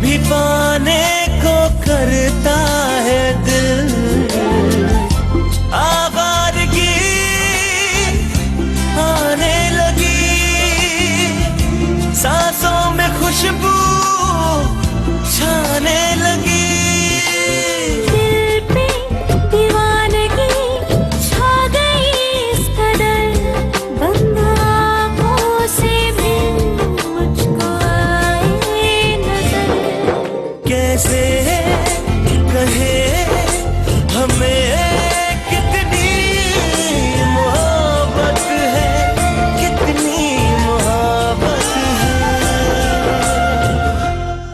भी पाने को करता है दिल आवारगी आने लगी सांसों में खुशबू छाने लगी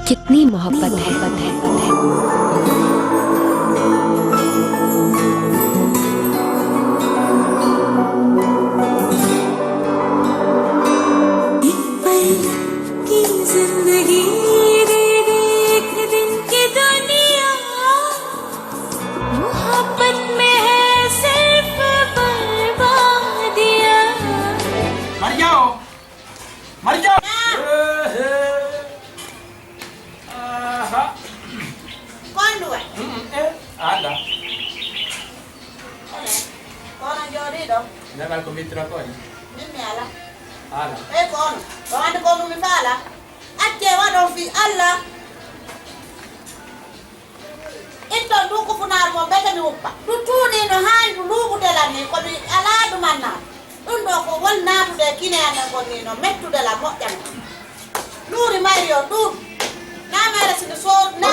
कितनी मोहब्बत है Jangan komitra ko ni. Mimi ala. Ala. Kono. Wanda kono mi fala. Ate wado fi Allah. Ito duku funar mo beta mi uppa. Tutuni no handu lugu de la ni ko mi ala du manna. Undo ko wonna du de kine ana ko ni no mettu de la mo jam. Nuri Mario du. Na mera sin so na.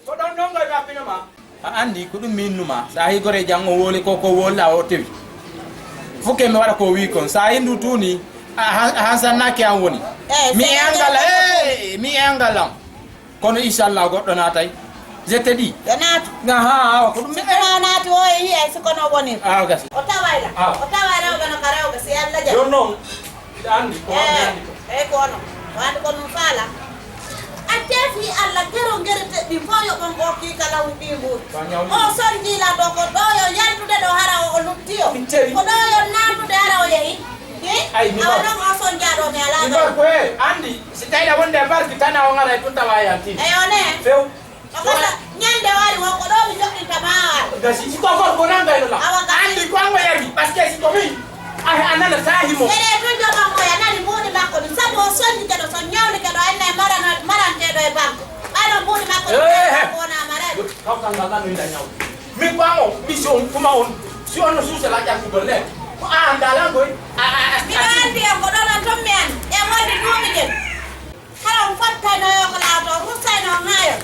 Ko don dongo ba pino ma. Andi ko dum minuma sahi gore jango wole ko wolla o tewi fuke mi wala ko wi kon sahi ndu tuni hansanna ke an woni mi engala kono inshallah goddo na tay je te di ganatu nga ha ko dum ganatu o yi ay ko no woni gas o tawayla gano karaw ga se yalla ja yo non andi ko kono wanda kono fala Atefi alla gero gerete di foyo on o ki kala undi mbur o sonji la do ko do yo yantude do hara o luttio ko do yo natude hara o yehi ay mi ba no sonja do me ala do ko andi si tayda wonde barki tan o ngara tun tawa yanti one few ko nyande wari wo ko do mi jokki tamawal gasi si ko nan gayno la andi ko ngo yari parce que si ko mi anana sahimo ere tun jo bango ya nani mudi makko ni sabo sonji ke do son nyawni ke do enne marante do e banko ano mudi makko ko na mare kau kan gagal nda nyaw mi bango mission kuma on si on suuse la jakku golle ko andala goy mi andi ko do na tommen e wadi dumi den kala on fatta no yo ko la to rusay no ngayo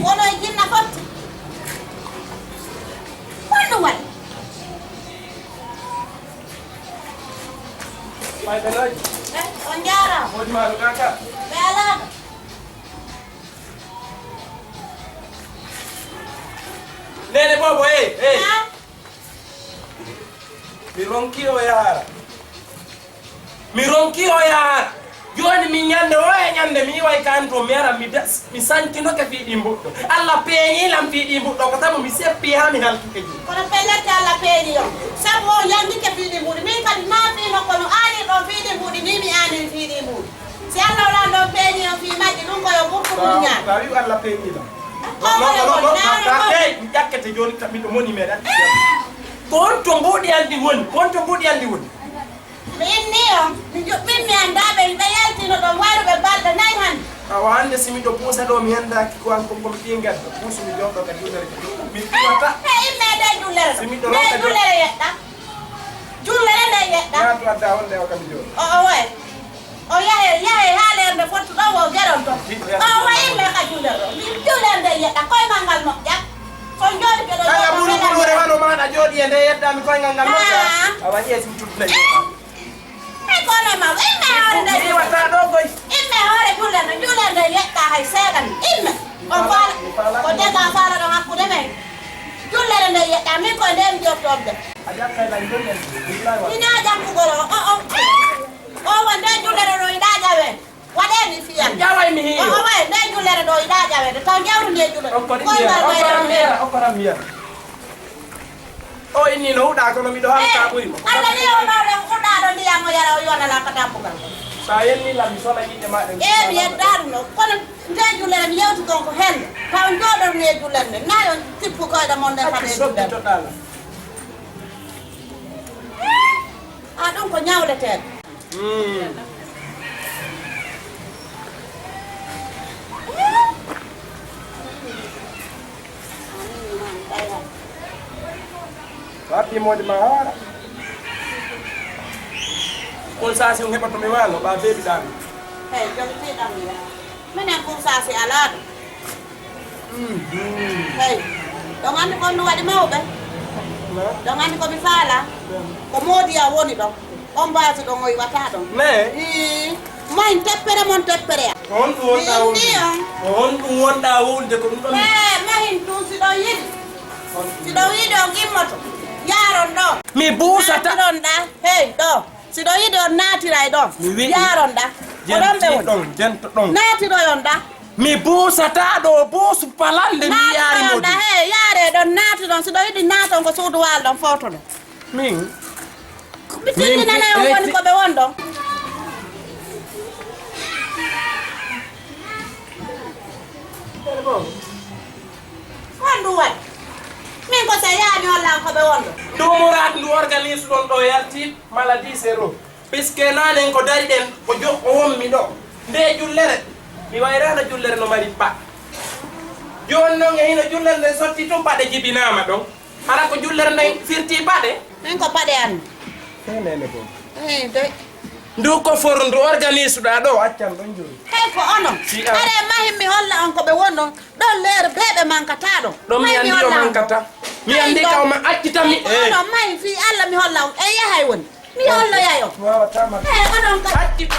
Ono jinna fot. Quando vai? Vai beloj. Onjara. Modi malu kakak. Bela. Nene bobo Mi ronki o yara. Joni mi nyande nyande mi way kanto mera mi santino ke fi dimbuddo alla peñi lam fi dimbuddo ko tamo mi seppi ha mi haltuke ji kono pelete alla peñi yo sabo yandi ke fi dimbuddo mi kadi ma fi no kono ani do fi dimbuddo ni mi ani fi dimbuddo si alla la do peñi yo fi maji dum ko yo burko mi nyaa ba wi alla peñi la no mi jakkete joni tammi do moni medan kon to mbodi andi woni Mimi andabe ndayalti no do waru be balda nay han awande simi do pusa do mi anda ki ko an ko pingal do pusu mi jodo ka dulere mi tuata me da dulere simi do ka dulere yetta dulere da yetta ya to da wonde o kam jo o ya hale be fotu do wo geron to way me ka dulere mi dulere da yetta koy mangal mo jak son jodi ke do kala buru re wano ma da jodi ende yetta mi koy ngal mo ja awani simi tutna kono ma imme hore da mi wata do goy imme hore dulere da yetta hay segan imme on fala ko de ga fala do hakkude men dulere da yetta mi ko dem jotobbe aja kay la ndone billahi ina jakku goro o wanda dulere do ida jawe wade mi fiya jawa mi hiyo o way de dulere do ida jawe de taw jawru ne julo okora miya o inni no uɗa kono miɗo halta ɓuri Allah ni o nawde uɗa ɗo ndiyamo yara o yonala ka tampugal sa yenni lam mi sona yidde maɗe mi yeddaɗum ɗo kono nde jullere mi yewti gon ko hende taw joɗorni e jullere nde nayo tippu koyɗo mon nde kadi sottitoɗala ɗum ko ñawletede waɗɗimode ma haara on sasi on heɓatomi walo ɓa beeɓiɗami eyyi jom tiɗam minen kum sasi alaɗo eyyi ɗon andi kon no waɗi mawɓe ɗon andi komi faala ko moodiya woni ɗon on mbasi ɗon o yiwata ɗon mais mayin teppere mon teppereya on ɗum wonɗa wulde on ɗum wonɗa wulde ko ɗum ɗon mahin ɗum siɗo yiɗi siɗo yiɗi o gimmoto yaron ɗo mi buusata ɗon ɗa hey ɗo siɗo yiɗi on naatiray ɗon yaron ɗa oɗon ɓe woni jento ɗon naatiroyon ɗa mi buusata ɗo buusu palalde mi yaari modi ɗa hey yaare ɗon naati ɗon siɗo yiɗi naaton ko suudu wal ɗon fawto ɗon min mi tindinanayon woni koɓe won ɗon on ɗum waɗi min ko so yaani hollan koɓe won ɗon ɗum murat ndu organise ɗon ɗo yalti maladie zéro puisque nanen ko dari ɗen o wonmi ɗo nde jullere mi wayrano jullere no mari ba joni noon e hino jullere nde sotti tum paɗe jibinama ɗon hara ko jullere nden firti paɗe min ko paɗe anmi nene bo dey ndu ko for ndu organise ɗa ɗo accan ɗon joni hey ko onon are mahin mi holla on koɓe won ɗon ɗon leere beeɓe mankata ɗon ɗon mi andi o mankata mi andi kawma accitami onon mahin fi Allah mi holla on e yahay woni mi holloyay on wawatama hey onon kadi accita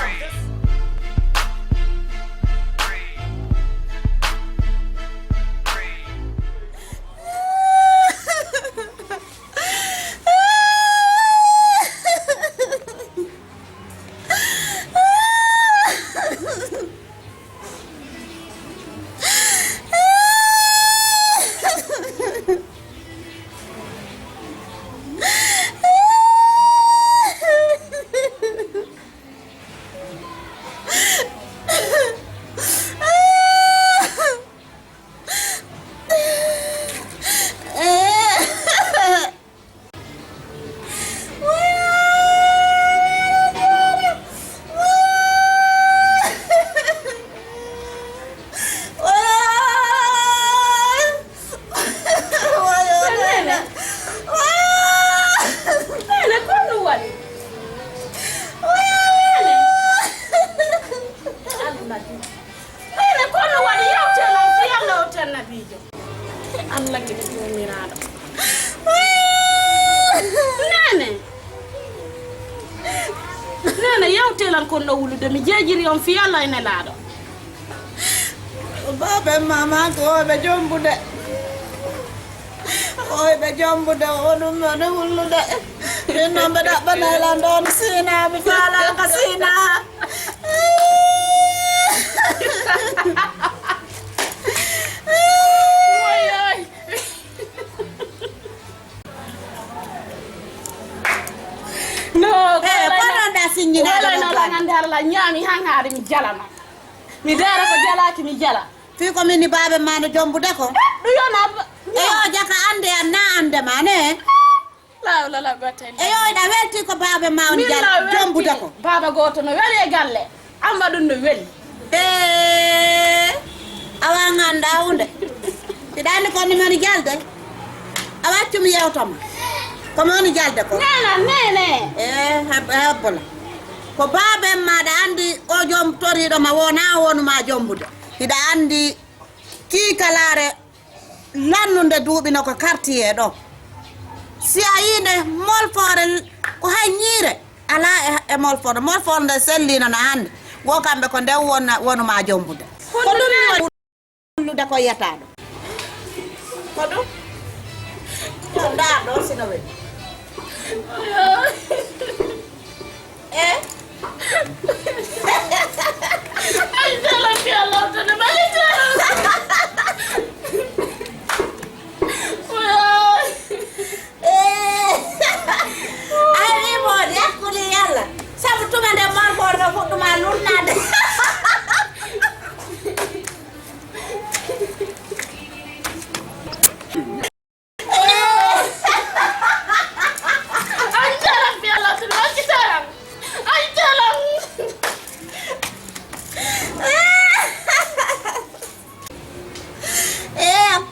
kon no wulude mi jeejiri on fi Allah ene laaɗo babe mama ko ɓe jombude ɓe jombude o ɗum one wullude min noon ɓe ɗaɓɓanaylan ɗon sina mi faalaka sina no konoɗa siññinaɗo la ñaami han haade mi jalama mi dara ko jalaki mi jala fi ko min ni babe ma no jombude ko ɗum yona eyo jaka ande an na ande ma ne lawlala batten eyo ɗa welti ko babe ma on jombude ko baba goto no weeli e galle amma ɗum no weeli awa ganda hunde siɗa andi ko nimani jalde a waccumi yewtoma komi woni jalde ko nene hebbola ko baben maɗa andi o joom toriɗoma wona wonuma jombude hiɗa andi kiikalare lannude duuɓino ko quartier ɗo si a yinde molfore ko hay ñiire ala e molforde nde sellino no hande wo kamɓe ko nde wonuma jombude ko ɗum wonlude ko yiyataɗo ko ɗum nda ɗo sino weɗi ay jala fi Allah tane bali jala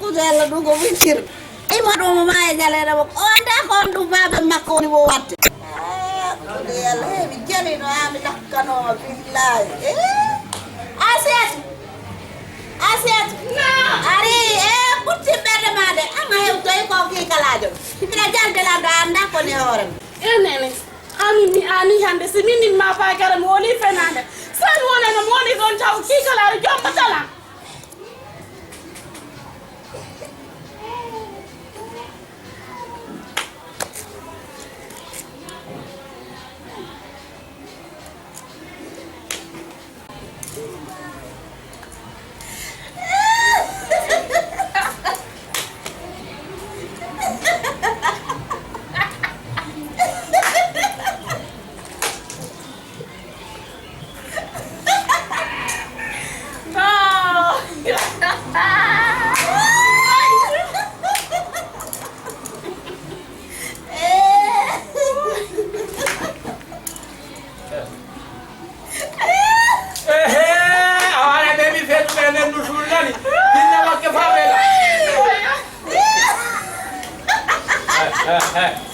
kudela dugo witir ima do ma jalera ko onda kon du babe makko ni bo watte kudela mi jali no ami takkano billahi asiat na ari putti berde made ama hew toy ko ki kalajo ina jalde la da anda ko ne hore enene ani hande si min ma fa garam woni fenande san wona no woni don taw ki kala jomba tala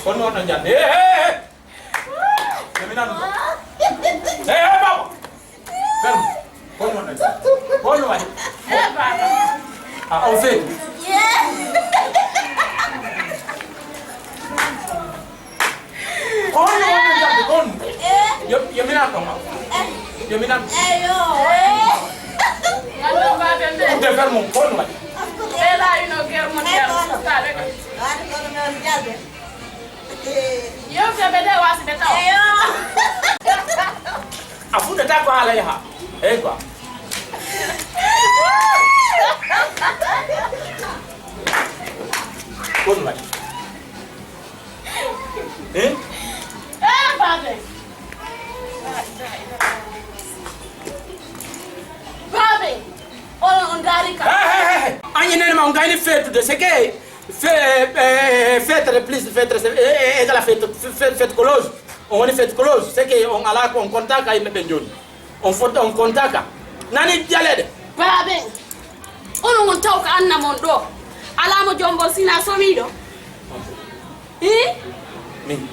Con non andiamo. Camminando. Bravo. Fermo. Con non andiamo. Con non vai. Ah, ho fatto. Con non andiamo, con. Io mi nato. Io mi nato. Allo va bende Te fermo, con non vai. ela ino germo ndelo tale ko ani ko no jalde yo fe bede wasi beta Afuta ta kwa ala ya. Kwa. Con non vai. babe on dari ka Agni nene ma un gaini fête de c'est que fête de plus fête et la fête close. On est fête close, c'est que on ala on contact ay mebe joni. On faut on contact. Nani jalede. babe on on taw ka anna mon do ala mo jombo sina so wido Min.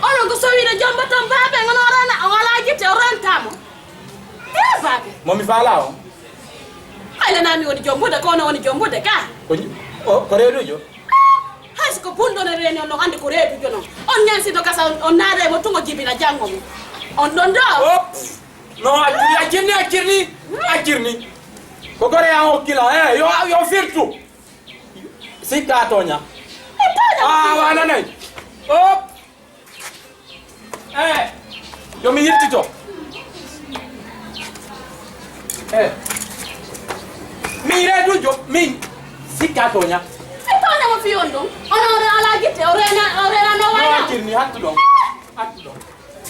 on ko so wido jombo ton babe ngono rana on ala gite o rantamo babe Momi fala o. ala nami woni jombo de ko no woni jombo de ka Ko redo jo. has ko bundo ne reni on andi ko reedu jono on nyansi do kasa on naade mo tungo jibina jango mi on don do No, akirni. Ko gore ya o kila yo firtu. Sika tonya. Wana nei. Yo mi yitti to. Mi redu jo min sika tonya. Tanya mo fiondo on ala gite o rena no wala Akirni hattu do.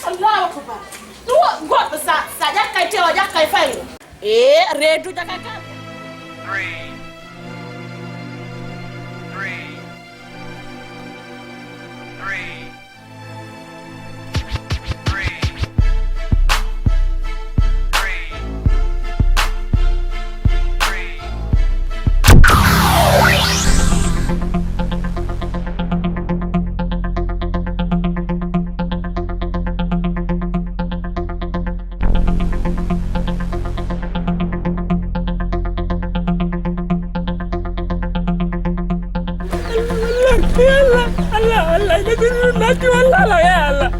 Allahu akbar tu got sa jakay te o jakay fay reedu jakay ka 3 Allah, jadi nanti wallah ya Allah.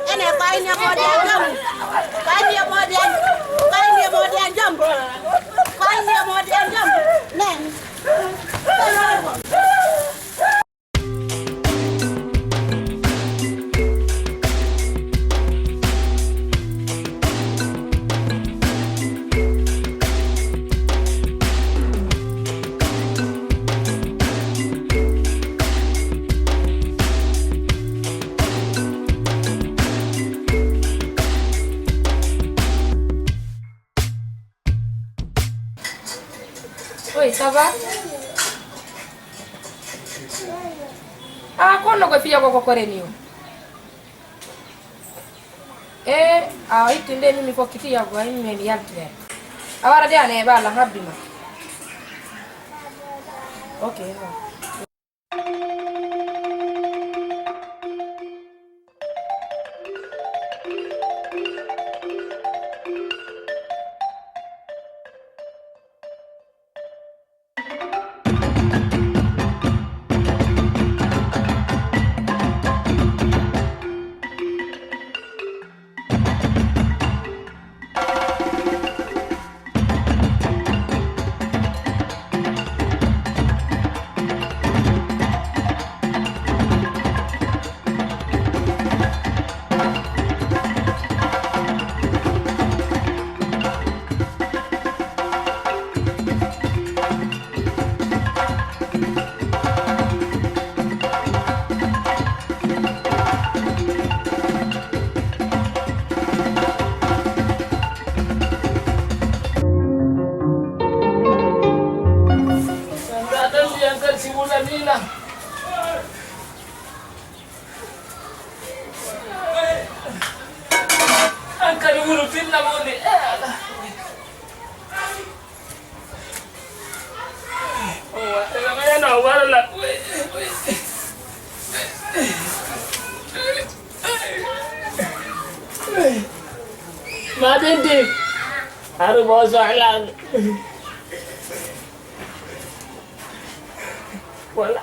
Ini apa ini apa dia? Ini ça va? Ah, kono ko fiya ko koreni o. Itinde mimi fokiti ya go imi men yaltre. Awara dia ne bala habbima. Okay. ما تدي أربع زعلان ولا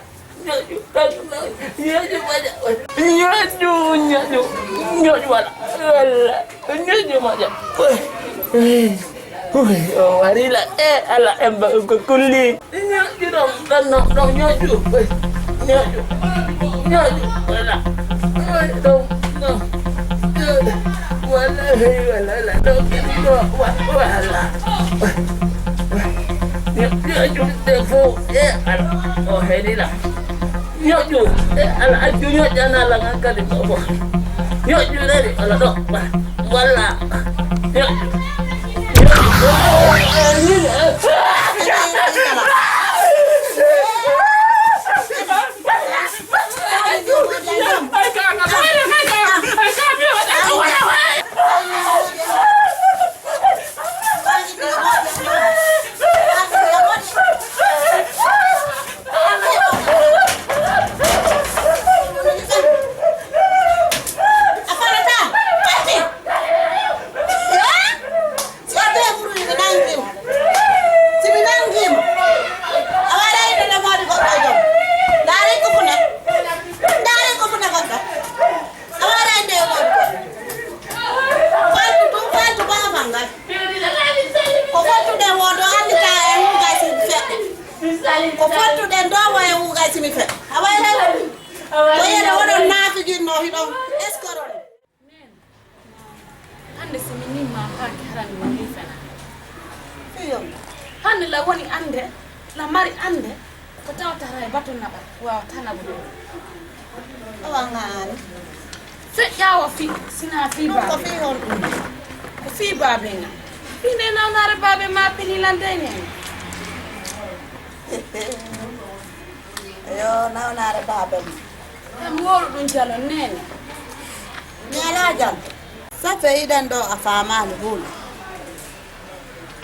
نجو ماذا warila ala emba ko kulli nyoju dong dong nyoju wala dong wala dong wala nyoju defo ala oh hedila nyoju ala aju nyoju ala ngakali babo nyoju dari ala dong wala nyoju Hande la woni ande la mari ande ko tawtara e bato naba waaw tanabu awangan se yawa fi sina fi ba ko fi hon ko fi babe nga fi ne nawnare babe ma pini landene yo nawnare babe am wolu dun jalo nene nyala jam sa fe idan do afama ni bulu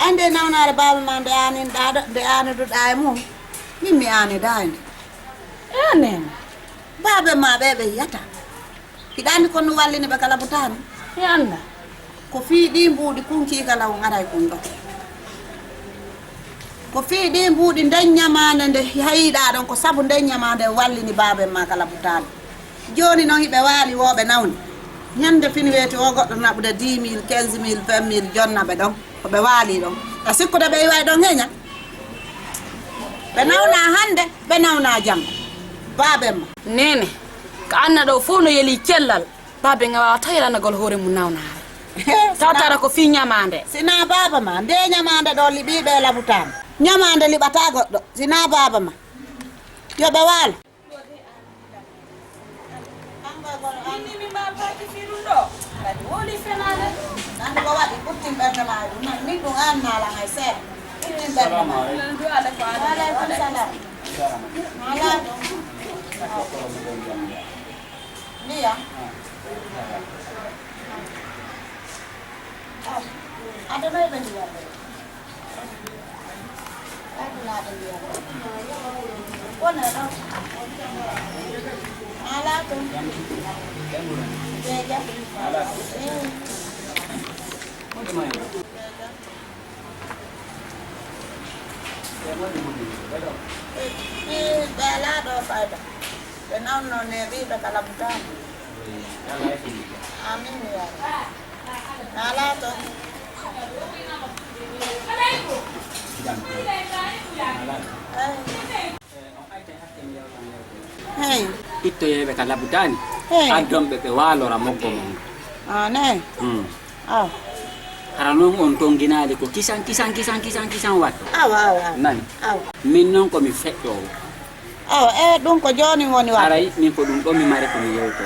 ande nawnare babe man de anin da de anu do day mum mimmi ani dande enen babe ma bebe yata kidani ko no wallini be kala butani yanda ko fi di mbudi kunki kala o ngara kunga ko fi di mbudi den nyamande de hayida don ko sabu den nyamande wallini babe ma kala butani joni no hibe wali wobe nawni nyande fini weti o goddo nabude 10000 15000 20000 jonna be don ko be wali don asikko de be way don henya be nawna hande be nawna jam babe ma nene ka anna do fo no yeli cellal babe nga wa tayla na gol hore mu nawnare tawtara ko fi nyamande sina baba ma nde nyamande do libi be labutan nyamande libata goddo sina baba ma yo be wal ni mi ma ba ki firundo woli fenale ande ko wadi putin be ma ni do anna la ngay set min bernama waaleykum salam ala ndiya adanoy ɓe ndiyam adanaɗo ndiyam wona ɗo ala to jeja ɓe ala ɗo fayda ɓe nawno ne ɓiɓe kala butani amin ya ala to hey itto yeɓe ka labutani addomɓe ɓe walora moggo mon ane aw hara noon on ton guinali ko kisan watto awa nani aw min noon komi feƴƴowo aw e ɗum ko joni woni wa aray min ko ɗum ɗo mi mari komi yewto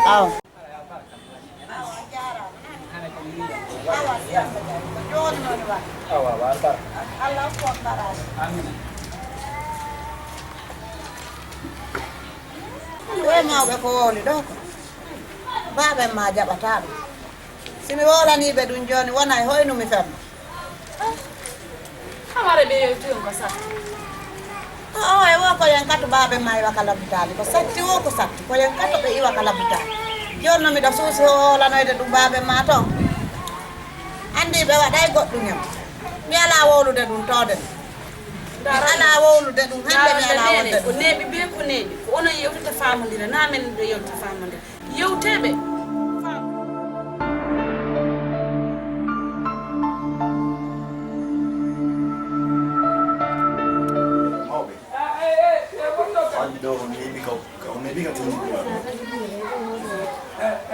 aw Allah ko barani amin we mawɓe ko wowli ɗo ko baɓen ma jaɓata ɗum simi wolaniɓe ɗum joni wona e hoynumi femma hamare ɓe yewtiyon ko sa o e wo ko yen katu baɓe ma iwa ka labitali ko satti wo ko satti ko yen katu ɓe iwa ka labitali joni no miɗa suusi holanoyde ɗum baɓe ma ton andi ɓe waɗay goɗɗum yam mi ala wowlude ɗum tode mi ala wowlude ɗum hande mi ala wonde ko neeɓi be ko neeɓi ko onon yewtata famodira na men ɗo yewtata famodira yewteɓe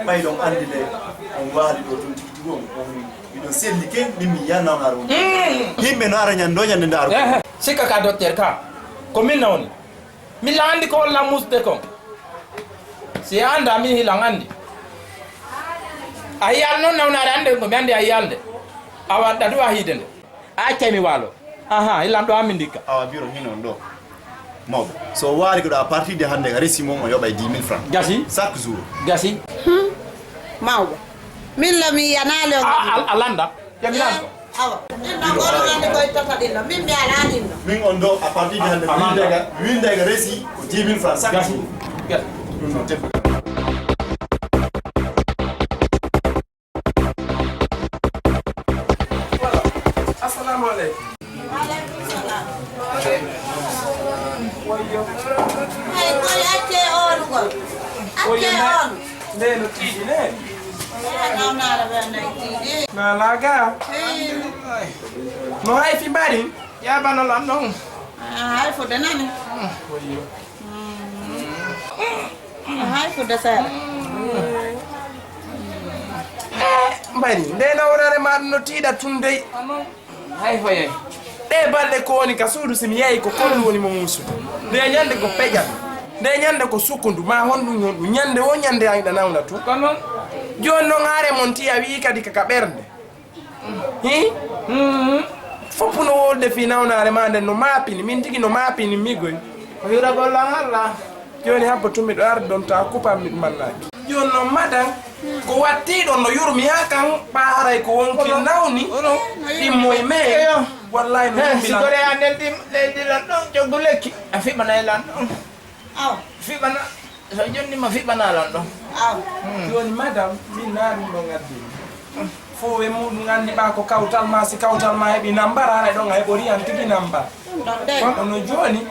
ɓay ɗon andi nde on waali ɗo tun tigi tigi on miɗon selli ke min mi yiya nawnaaro on yimɓe no ara ñande ɗo ñande nde ara sikka ka docteur ka ko min nawni min la andi ko walla musde kon si anda min hilan andi a yiyal noon nawnaade ande ko mi andi a yiyalde a waɗɗa du a hiide nde a accami waalo hilan ɗo hammi ndikka awa biro hinon ɗo mawɓe so waali ko ɗo à partir de hannde a resi mum o yoɓa e 10 000 francs gasi chaque jour gasi mawɓe min la mi yiyanali o a landa jamilan ko awa ɗinɗo goɗo andi koye tota ɗinɗo min mi ala ɗinɗo min on ɗo à partir de hannde windega resi ko 10 000 francs chaque jour ɗum noon tebbe assalamu aleykum ay koye acce on gol acce on ndeno tiiɗi ne nawnaɗo ɓe nayi tiiɗi nalaga no hayfi mbaɗin yabanolan ɗon hay fude nani hay fude seeɗa mbaɗi nde nawrare maɗum no tiiɗa tun dey hay foyey ɗe balɗe ko woni ka suudu somi yeeyi ko kollu woni mo muusudu nde ñande ko peƴat nde ñande ko sukkundu ma honɗum honɗum ñande wo ñande ayiɗa nawna tu ko noon joni noon haare mon tiya wi kadi kaka ɓerde hi foppu no wolde fi nawnare ma nden no maapini min tigi no maapini migoy ko hiragollan Allah joni habba tumi ɗo arde ɗon ta kupammi ɗumannaki joni noon madan ko wattiɗon no yurmi ha kan ɓaaray ko wonki nawni ɗimmoye me wallahi no sigore a nden leydilan ɗon joggu lekki a fiɓanaylan ɗon aw fiɓana so jonnima fiɓanalan ɗon aw joni madame min naɗum ɗo gaddimi fo we muɗum andi ɓa ko kawtal ma si kawtal ma heeɓi nambar haray ɗon a heɓori an tigi nambar ɗum ɗon de ono joni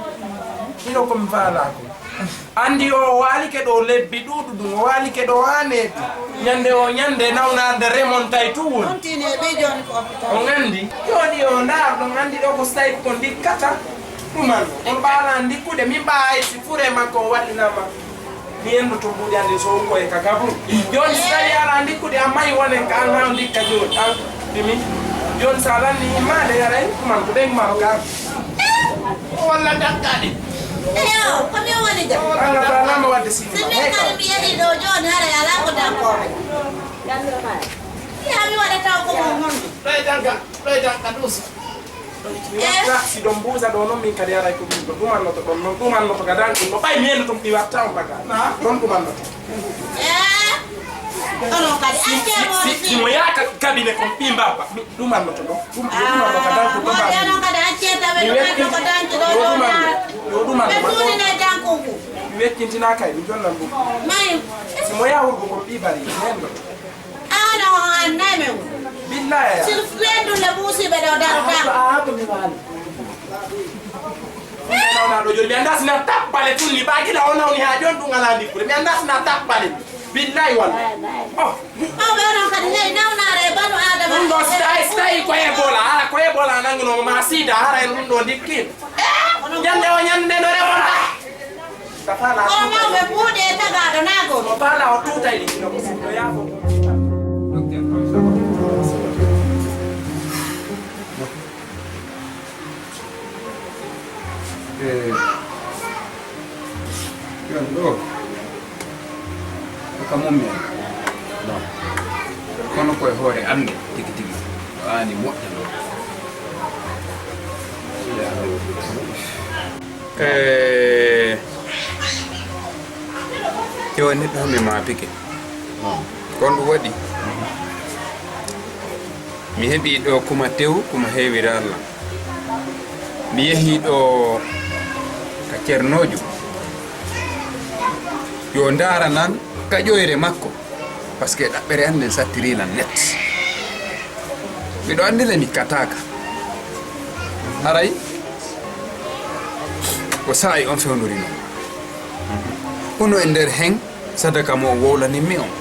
ino komi faalako andi o waalike ɗo lebbi ɗuɗu ɗum o waalike ɗo ha neeti ñande o ñande nawnarde remontay tu woni continue ɓi joni ko hôpital on andi joni o ndar ɗon andi ɗo ko so tawi ko dikkata ɗuman on ɓaala dikkude min ɓaay si fure makko o waɗinama mi yendu to mbuɗi andi so koye ka gabru joni so tawi ala dikkude a mayi wonen ka an ha dikka joni an ɗumi joni sa lanni immade yaray ɗuman ko ɗen maro gar walla dakkaɗe eyo komi woni de anga tanama wadde si siɗima min kadi mi yeeɗi ɗo joni haray ala ko dankoɓe yami waɗa taw ko mo hondu ɗoye tanka ɗuusa mi watta si ɗon mbuusa ɗo noon min kadi aray ko ɗum ɗo ɗumannoto ɗon noon ɗumannoto ka dan ɗum no ɓay miyende tum ɗi watta on baga ɗon ɗumannoto onon kadi acce simo yaaka cabinet kon ɓi mbabba mi ɗumannoto ɗo ɗumanno ka dan ɗum moɗi onon kadi acce tawe ɗumanno ko danki ɗo yo ɗumanno ɓe tuunine jankungu mi wekkintina kay mi jonnan ɗum mayi simo yawurgo kon ɓi bari nenno ano annayi men billaya sil fendulle ɓuusiɓe ɗo darota to mi waali nawnaɗo joni mi anda sina tappale tun ni ɓagila o nawni ha joni ɗum ala ndikkude mi anda sina tappale billayi walla mawɓe onon kadi nayi nawnare e banu adama ɗum ɗo so tawi ko ebola ala ko ebola nanguinomo ma siida hara en ɗum ɗo ndikkin ñande o ñande no remonta ka fala o mawɓe ɓuuɗe e tagaɗo nagoto o fala o tutay ɗi no ko sinno yaafo yon ɗo ka mummen kono koye hoore ande tigi tigi ɗo ani moƴƴano yo neɗɗo hami maapike kon ɗum waɗi mi heɓi ɗo kuma tew kuma heewira Allah mi yehi ɗo ka ceernojo yo ndaara nan kaƴoyre makko par ce que ɗaɓɓere anden sattirilan net miɗo andile mi kataka haray ko saayi on fewnori noon hono e nder hen sadaka mo wowlaninmi on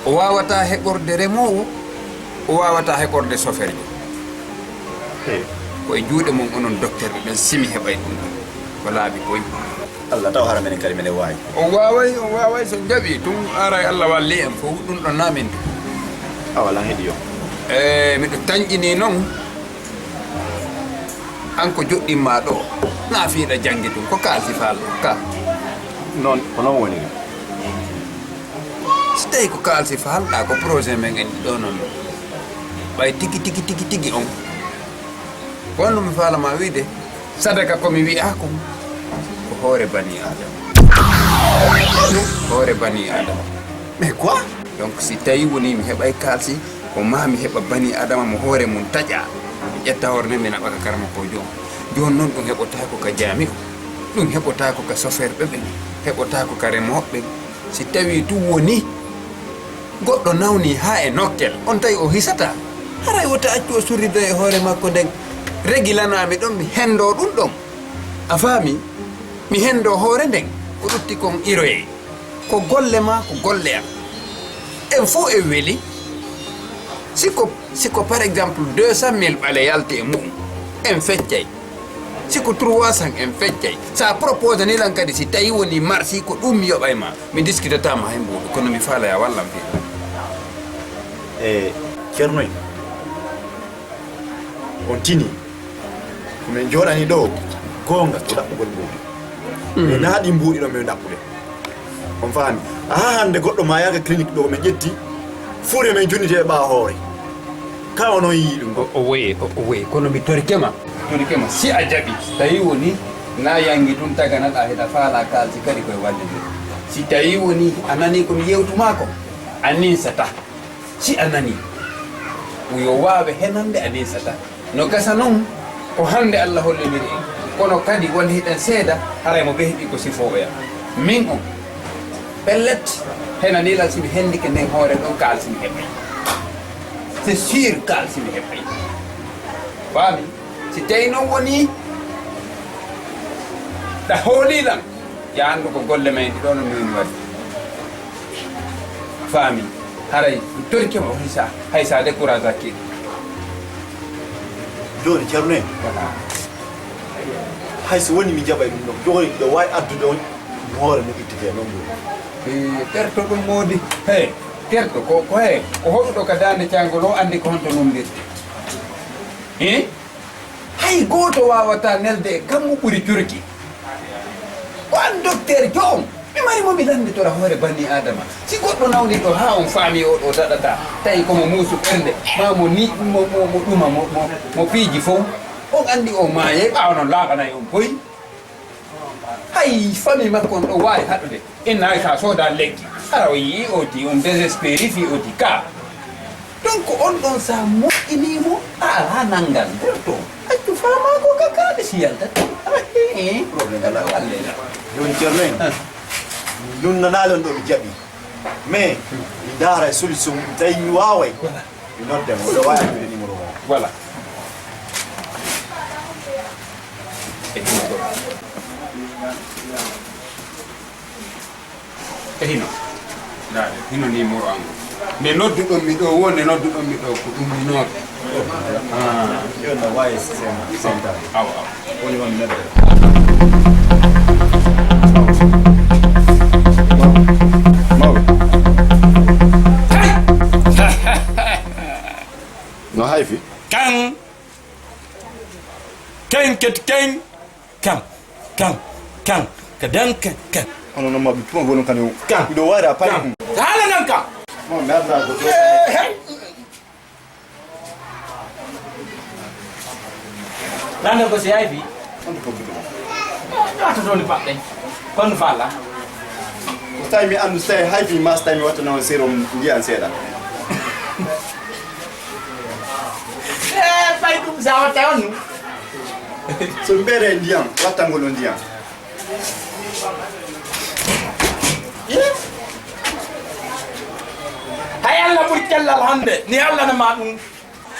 o wawata heɓorde remowo o wawata heɓorde soferjo koye juuɗe mum onon docteur ɓe ɓen simi heɓay ɗum ko laaɓi boyi Allah taw hara menen kadi menen wawi o waway so jaɓi tum aray Allah walli en fof ɗum ɗo namin a wala heeɗi yo miɗo tañƴini noon an ko joɗɗinma ɗo na fiiɗa janggi tum ko kalsi falɗo ka noon ko noon woni so tawi ko kalsi falɗa ko projet men en ɗo noon ɓay tigi tigi tigi tigi on wonno mi falama wiide sadaka komi wiya ko hoore bani adama hoore bani adama mais quoi donc si tawi woni mi heɓay kalsi ko ma mi heɓa bani adama mo hoore mum taƴa mi ƴetta hoore nden mi naɓa ka karama ko joni noon ɗum heɓotako ka jaami o ɗum heɓotako ka soferɓe ɓen heɓotako ka remoɓɓe si tawi tu woni goɗɗo nawni ha e nokkel on tawi o hisata haray wota accu o surrida e hoore makko nden regilanami ɗon mi hendo ɗum ɗon a faami mi hendo hoore nden ko ɗutti kon iroye ko golle ma ko golle am en fof e weeli siko par exemple 200 000 ɓale yalti e mum en feccay siko 300 en feccay sa propose ni lan kadi si tawi woni marsi ko ɗum mi yoɓay ma mi discutatama hay mbuɗo kono mi faalaya wallam fi ceerno en on tini komin jooɗani ɗo gonga ko ɗaɓɓugol mbuɗi mi naaɗi mbuɗi ɗo min ɗaɓɓude on faami aha hande goɗɗo ma yaga clinique ɗo min ƴetti fuure men junnite e ɓaawa hoore ka onon yii ɗum o woyi kono mi torikema si a jaɓi tawi woni na yangi ɗum taganaɗa heɗa faala kalsi kadi koye wallide si tawi woni a nani komi yewtuma ko a ninsata si a nani yo wawe henande a ninsata no gasa noon ko hande Allah holliniri en kono kadi won hiɗen seeɗa haray mo ɓe heeɓi ko sifoɓeya min on pellet henanilal simi hendike nden hoore ɗon kalsimi heɓay c'est sûr kalsimi heɓay faami si tawi noon woni ɗa hoolilam ya andu ko golle men ɗi ɗo no min waɗi faami haray mi torikema o hisa hay sa décourage akkiɗo joni ceerno en hay so woni mi jaɓay ɗum ɗon joni ɗo wawi addude on hoore no ittete noon ɗum terto ɗum moodi hey terto ko he ko hoɗuɗo ka dande cangol o andi ko honto numdirte hay goto wawata nelde e kammu ɓuuri curki o an docteur joom mi mari momi landitora hoore bani adama si goɗɗo nawni ɗo ha on faami oɗo daɗata tawi komo muusu ɓernde ma mo ni mo ɗuma mo piiji fof on andi o maye ɓawno laaɓanay on koy hay famille makko on ɗo wawi haɗude innayi sa sooda lekki ara o yii o di on désespéri fi o di ka donc on ɗon sa moƴƴinimo a ala nanngal nder toon accu famako kakaɗe si yaltata probléme ala wallela joni ceerno en ɗum nanali on ɗo ɓe jaɓi mais mi daara e solution tawi mi waway mi noddemo oɗo wawi addude numéro o voilà e hino dade hino numéro an nde nodduɗon mi ɗo wonde nodduɗon mi ɗo ko ɗum minoɓe joni no wawi sentare awa awa woni won nedde mawɓe no hayfi Kang. Kang ket kang. Kang. Kang. Kang. Kadang kang. hono no mabɓe tuma gonon kane ɗo wari a paari Hala nan ka. mo mi adda ko Nanda ko si Ivy. onto ko biɗo Ata doni paɗɗe. Kon falla. so tawi mi andu so tawi hayfi mas tawi mi wattano sérum ndiyan seeɗa Fay ɗum sa watte on nu. so mbiyete ndiyam wattangol o ndiyam Hay Allah ɓuri cellal hande ni Allah na ma ɗum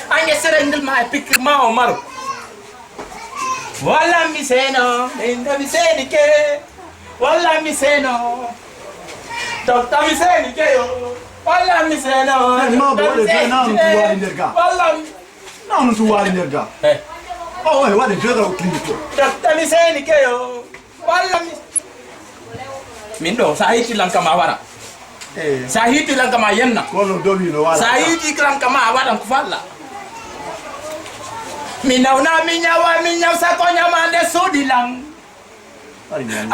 ange serendel ma e pikkir ma o maro walla mi seno inda mi seni ke walla mi seno dokta mi seni ke yo walla mi seno mawɓe waɗe fe nanu tu waali nder ga walla nanu tu waali nder ga o waɗe waɗe joga o clinique to dokta mi seni ke yo walla mi min ɗo sa hitti lanka ma wara sa hitti lanka ma yenna kono dowi no wala sa hitti lanka ma waɗan ko falla mi nawna mi ñawa mi ñaw sa ko ñamande suudi lang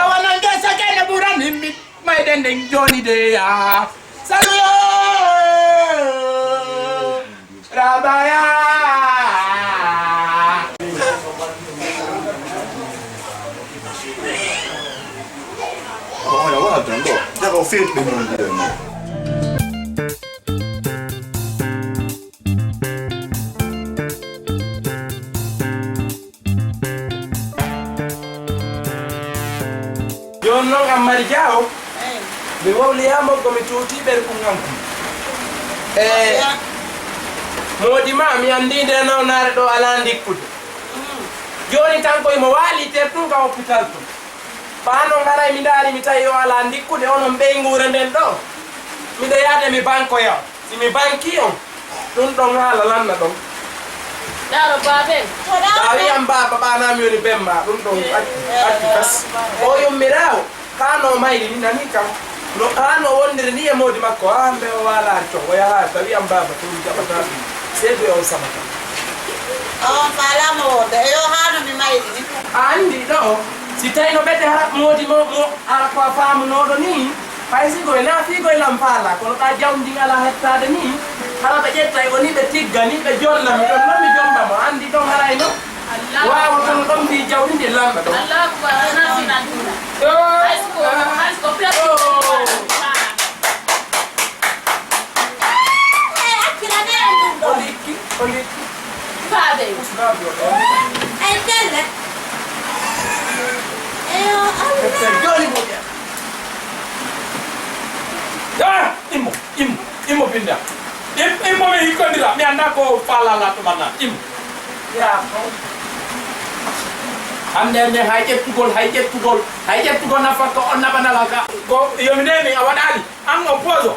awa nange sa kene ɓurani mi mayɗen nden joni de ya saluyo rabaya oya waɗa tan ɗo jaga o feeti ɗum noon jiɗen ni joni noon Ammady Dia o mi wowliyamo komi tuuti ɓer ɓuganko moodi ma mi andi nde nawnare ɗo ala dikkude joni tan koye mo waali ter ɗum ka hôpital to ɓano garay mi daari mi tawi o ala dikkude onon ɓey guure nden ɗo miɗo yaade mi bankoya si mi banki on ɗum ɗon haala lanna ɗon Daro babe. a wiyam baba ɓanami woni bemba ɗum ɗon acci kas o yummirawo hano mayri ni nani kam no hano wondiri ni e modi makko hamɓe o walani to o yaha tawi am baba to jaɓata ɗum seedo o samata on falama wonde yo hano mi mayri ni a andi ɗo si tawi no ɓedde ha modi mo ala ko famunoɗo ni hay sigoye na figoye lam faala kono ɗa jawdi ala hettade ni hara ɓe ƴetta o ni ɓe tigga ni ɓe jonnami ɗon noon mi jombamo andi ɗon haray no wawa kono ɗon mbi jawdi ndi lamɓa ɗon Immo binda immo mi hikkondira mi anda ko falala to manna immo ya hande ne hay ƴettugol nafa ko on naɓanala ka ko yomi nemi a waɗali an o poso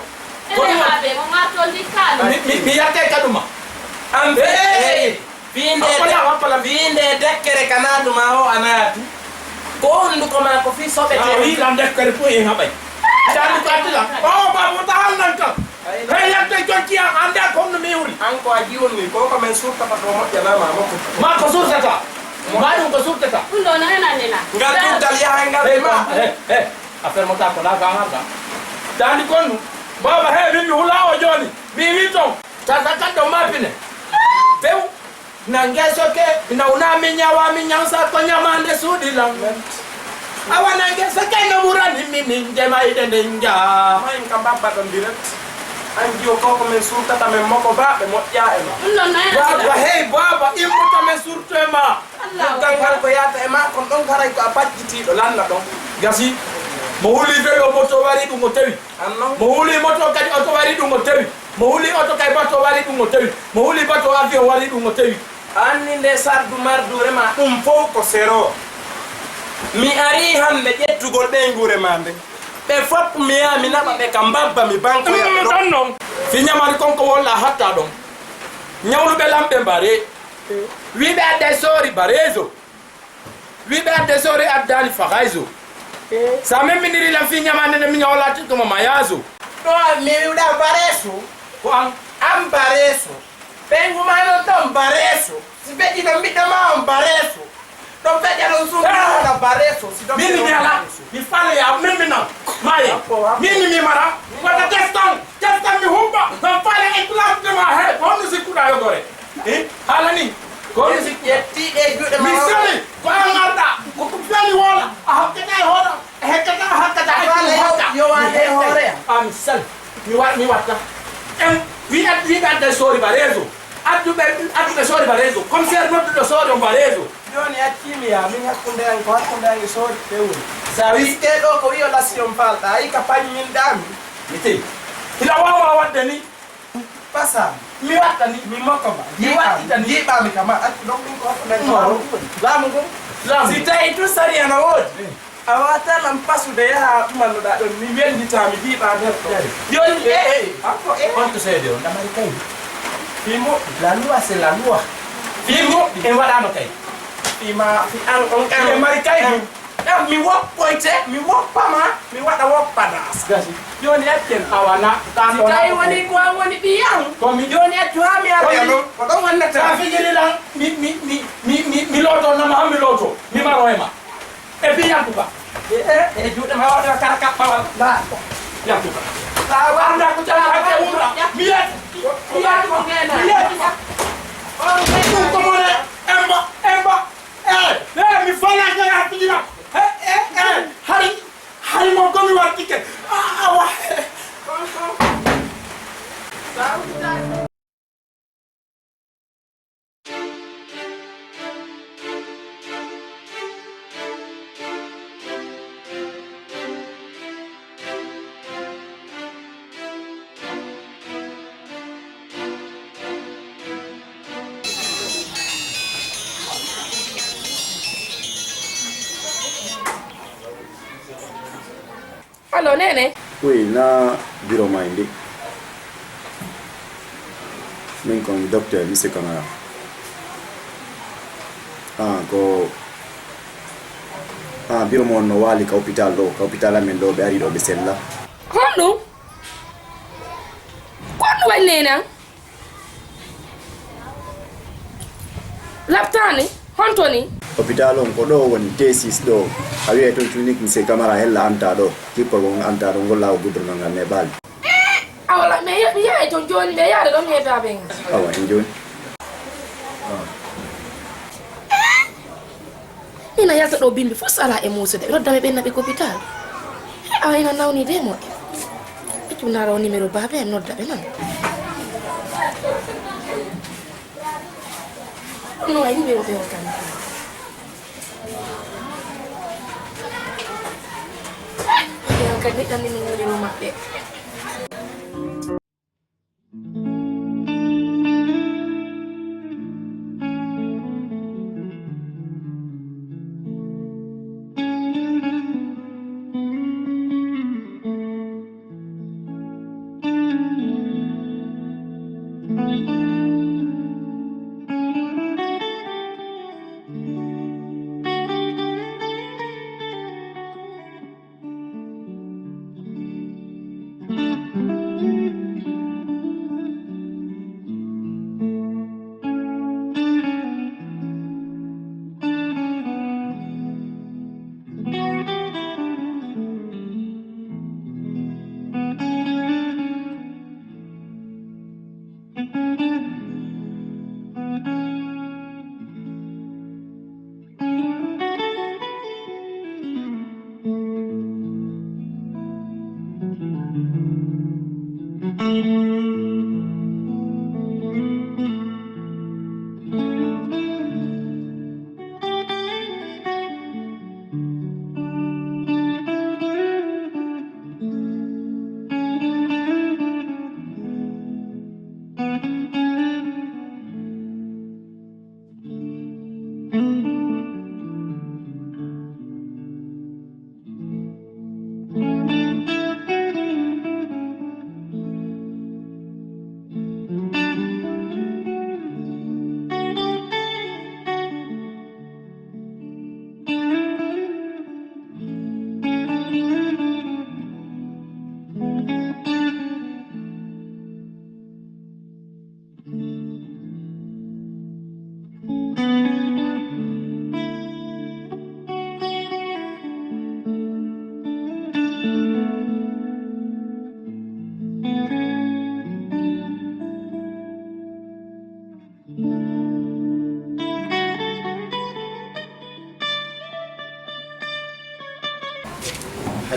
mi yatte kaɗuma an fiinde dekkere kanaduma o a naati ko honduko ma ko fi soɓete wiɗan dekkere fo en haɓay dani ko attila o babo tahal nan kam hey yatte jokki an ande comme no mi wuri an ko a jiwonni ko ko men surtata to moƴƴanama makko ma ko surtata ma ɗum ko surtata ɗum ɗo no henandina ngal ɗumtal yaha ngal ma affaire mo ta ko la gamarga dani konnu baba he wimmi hula o joni mi wi ton tata kadɗo mapine few nangesoke inauna minyawa minyansa ko nyamande sudi lang awa nangesoke no murani mimi njema idende nja mai kambaba don direct anjio ko men surta ta men moko ba be mojja e ma baba hey baba imbuta men surta ma gangal ko yata e ma kon don garay ko apajjiti do landa don gasi mo wuli velo moto wari dum o tawi mo wuli moto kadi auto wari dum o tawi mo wuli auto kay bato wari dum o tawi mo wuli bato avion wari dum o tawi anni nde sardu mardu rema dum fof ko sero mi ari hande ƴettugol ɓe ngure mande ɓe fop mi yaha mi naɓa ɓe kam mbabba mi banque ɗon noon fi ñamani konko wolla hatta ɗon ñawluɓe lamɓe mbare wiɓe adde soori barezo wiɓe adde soori addani fakayso sa memminiri lam fi ñamande nde mi ñawlati tomo mayaso ɗo mi wiɗa bareso ko an bareso ɓengumano ton bareso si ɓeɗɗino mbiɗɗo ma on bareso ɗon feƴa ɗon suuɗa bareso mini mi ala mi faloya memminan maye mini mi mara wata teston mi humba non fale éclatement he honno sikkuɗa yogore haala ni kono ƴettiɗe juuɗe mi sali ko an arɗa koko feli woola a hokkata e hoɗo hekkata hakkata yowade hoore mi sali mi watta en wiɓe adde soori ba réseau adduɓe soori ba réseau commissaire nodduɗo soori on ba réseau joni accimi ya min hakkunde an ko hakkunde an e soori pewni sa wisɗe ɗo ko violation falta ayi ka pañminɗami mi tewi ila wawa wadde ni pasa mi watta ni mi mokkoma mi wattita ni jiiɓami kama accu ɗon min ko hakkunde laamu ngum si tawi tout sari ana woodi a watanan pasude yaha ɗumannoɗa ɗon mi wellita mi jiiɓa nder ɗo joni hakko honto seede on ɗamari kay fimo la loi c'est la loi fimo en waɗano kay fima fi an on e mari kay mi woppoyte mi woppama mi waɗa woppadas gasi joni accen awana si tawi woni ko an woni ɓiyam komi joni accu ha mi arya ɗum ko ɗon wannata sa fijiri lan mi loto nama ha mi loto mi maro ema e bi yantuka e juuɗe ma waɗa kara kaɓɓawal la yantuka la warda ko tan hakke umra mi yet ɗum ko mone emba mi falaka ya fijira hari mo gomi wartike awa Allo, Nene? Oui, na bureau ma indi. Min kon docteur Monsieur Camara. Bureau mo no wali ka hôpital amen do be ari do be sella. Hondu? Kondu way Nena? Laptani? Hontoni? Hôpital on ko do woni T6 do. Awi to clinique Monsieur Camara hella anta do. Kiko gon anta do golla o gudro nga me bal. Awala me ya to joni me ya do me ta ben. Awa enjoy. Ina yalta ɗo bimbi fof sala e musude ɓe noddame ɓe naɓe hôpital awa ina nawni de moɗe ɓeccum naraw numéro babe en nodda ɓe nan no way numéro ɓe o tan kadi neɗɗanni no numéro maɓɓe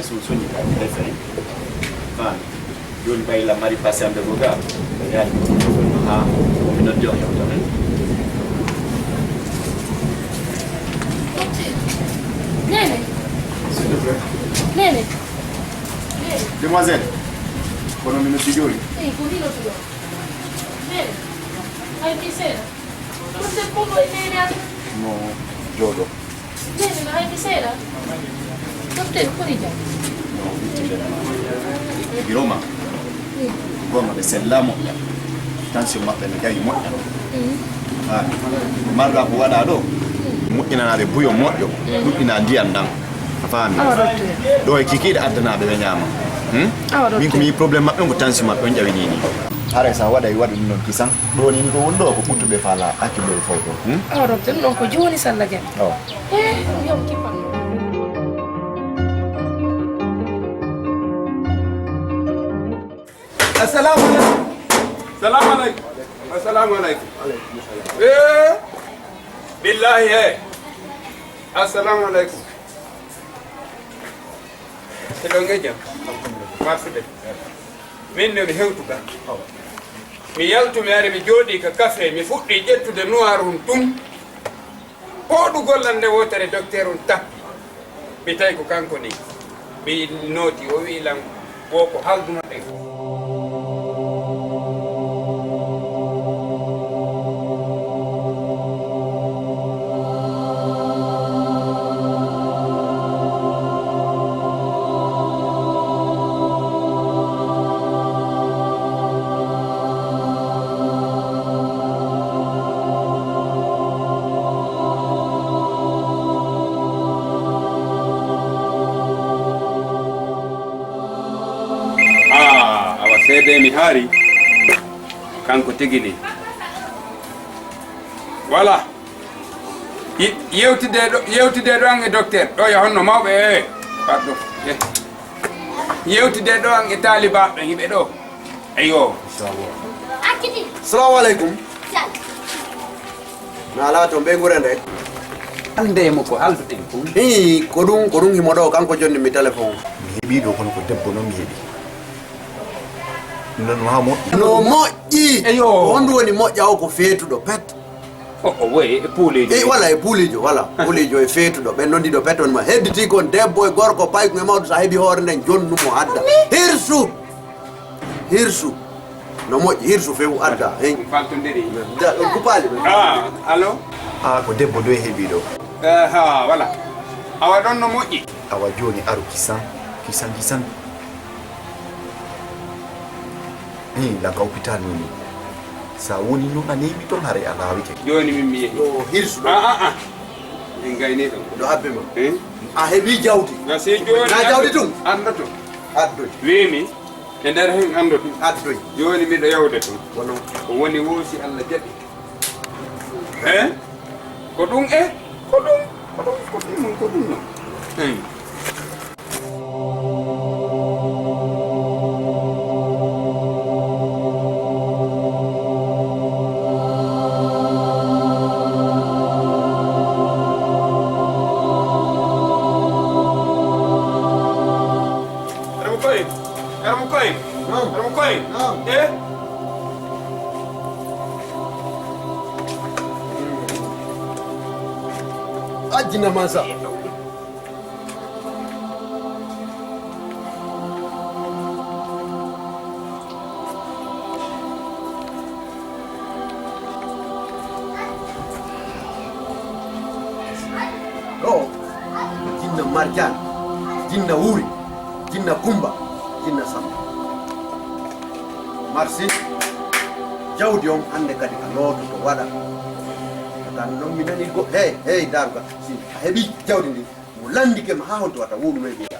hay soluzioni che preferì fan yon bay la mari passé ande goga ya ha min do yo tan Nene. s'il te plaît Nene. demoiselle kono min ci jori Continua tu. Nene. Hai bisera. Forse poco e nene. no jodo Nene, ma hai bisera? Doctor, fuori già. di Roma goma be sellamo tension mabbe ne gayi moƴƴa ha marra ko waɗa ɗo moƴƴinanaɓe buyo moƴƴo ɗuɗɗina ndiyan ɗan a faami ɗo e kikiɗe addanaɓe ɓe ñaama min komi probléme maɓɓe ko tension maɓɓe on ƴawinini hara sa waɗa waɗi ɗum noon kisan ɗo ni ko wonɗo ko ɓuttuɓe faala hakkille e fawto awa docteur ɗum ɗon ko joni sallah jam yom kippan assalamu alaikum assalamu alaikum billahi assalamu alaikum eɗo ngejam marsude min ne mi hewtuga mi yaltu mi ari mi jooɗi ka café mi fuɗɗi ƴettude noir um tum hoɗugol nde wotere docteur um tappi mi tawi ko kanko ni mi nooti o wi lan wo ko halduno ɗen seede mi haari kanko tigini voilà yewtide ɗo an e docteur ɗo ya honno mawɓe pardon yewtide ɗo an e taalibaɓe yiɓe ɗo eyo salamu aleykum na ala to ɓe gure nde aldemo ko halduɗen ko i ko ɗum himo ɗo kanko jonni mi téléphone mi heeɓi ɗo kono ko debbo noon mi heeɓi non ha moƴƴi no moƴƴi eyo hondu woni moƴƴa o ko feetuɗo pet woy e puulijo e wala e puulijo wala puulijo e feetuɗo ɓen noddiɗo pet on ma hedditi kon debbo e gorko payko e mawɗo sa heeɓi hoore nden jonnumo adda hirsu no moƴƴi hirsu fewu adda hen faltodiri ɗon kupali allo ko debbo do e heeɓi ɗo ha voilà awa ɗon no moƴƴi awa joni aru kisan la ka hôpital nini sa woni noon a neeɓi toon haare a laawike joni min mi yehi o hirsu min gayni ɗum ɗo habbima a heeɓi jawdi si joni na jawdi tum andoto addoy wimi e nder hen andoto addoy joni miɗo yawde toon wono ko woni woosi Allah jaɓi ko ɗum ko ɗum noon Era um coelho. Aɗa koye e ajjina mansa ɗo jinna marjan jinna wuri jinna kumba jinna samba marsi jawdi on hande kadi ka looto to waɗa tan noon mi nani go hey daruga si a heeɓi jawdi ndi mo landike ma ha honto wata wuɗum e ɓiya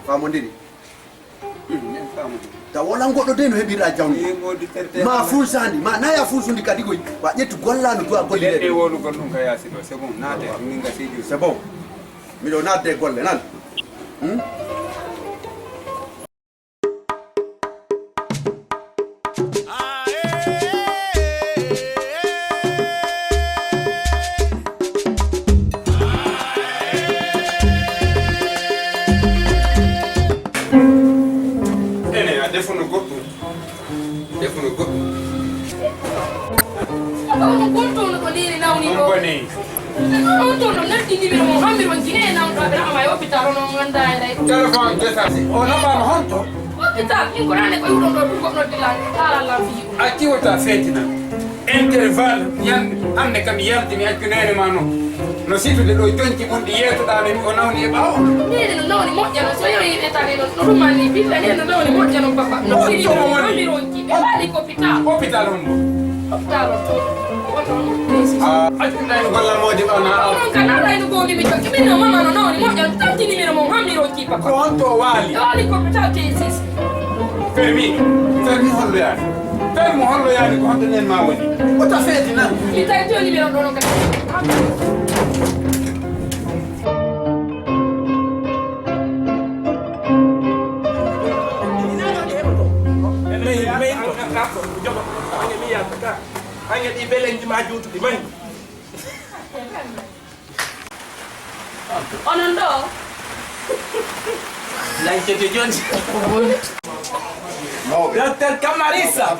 famodiri taw wolan goɗɗo de no heɓira jawdi ma fulsandi ma naya fulsundi kadi koy wa ƴettu gollano duwa gollirede wolugol ɗum ka yaasi ɗo c'est bon naate min gasiji c'est bon miɗo nadde golle nan defuno goɗɗum on gontono ko ndiri nawni ɗo bone on tono naddinimiro mo hammir won jine e nawɗo aɓe nama e hôpital ono ganda e ɗay téléphone jetasi o naɓama honto hôpital ɗin ko nane ko iwɗon ɗo ɗum goɗɗo dillani haalallah fiyi a tiwata feetina intervalle hande kam yaltimi accunene ma no situde ɗo jonci ɓurɗi yeytoɗami o nawni e ɓawo nene no nawni moƴƴano so yewi etani no ɗumani billa nene no nawni moƴƴano papa no firimo hammir won jiɓe waali ko hôpital on ɗo hôpital on to accundayno gollal modi ɗona onon ka naɗayno goni mi jokki min no mama no nawni moƴƴano tamtinimiro mo hammir won jiɓa ko on to waali waali ko hôpital T6 fermi holloyani fermi holloyani ko honto nen ma woni ota feeti nan mi tawi to numéro ɗo no kadi hangel ɗi belenji ma juutuɗi mani onon ɗo lancete joni docteur Camarissa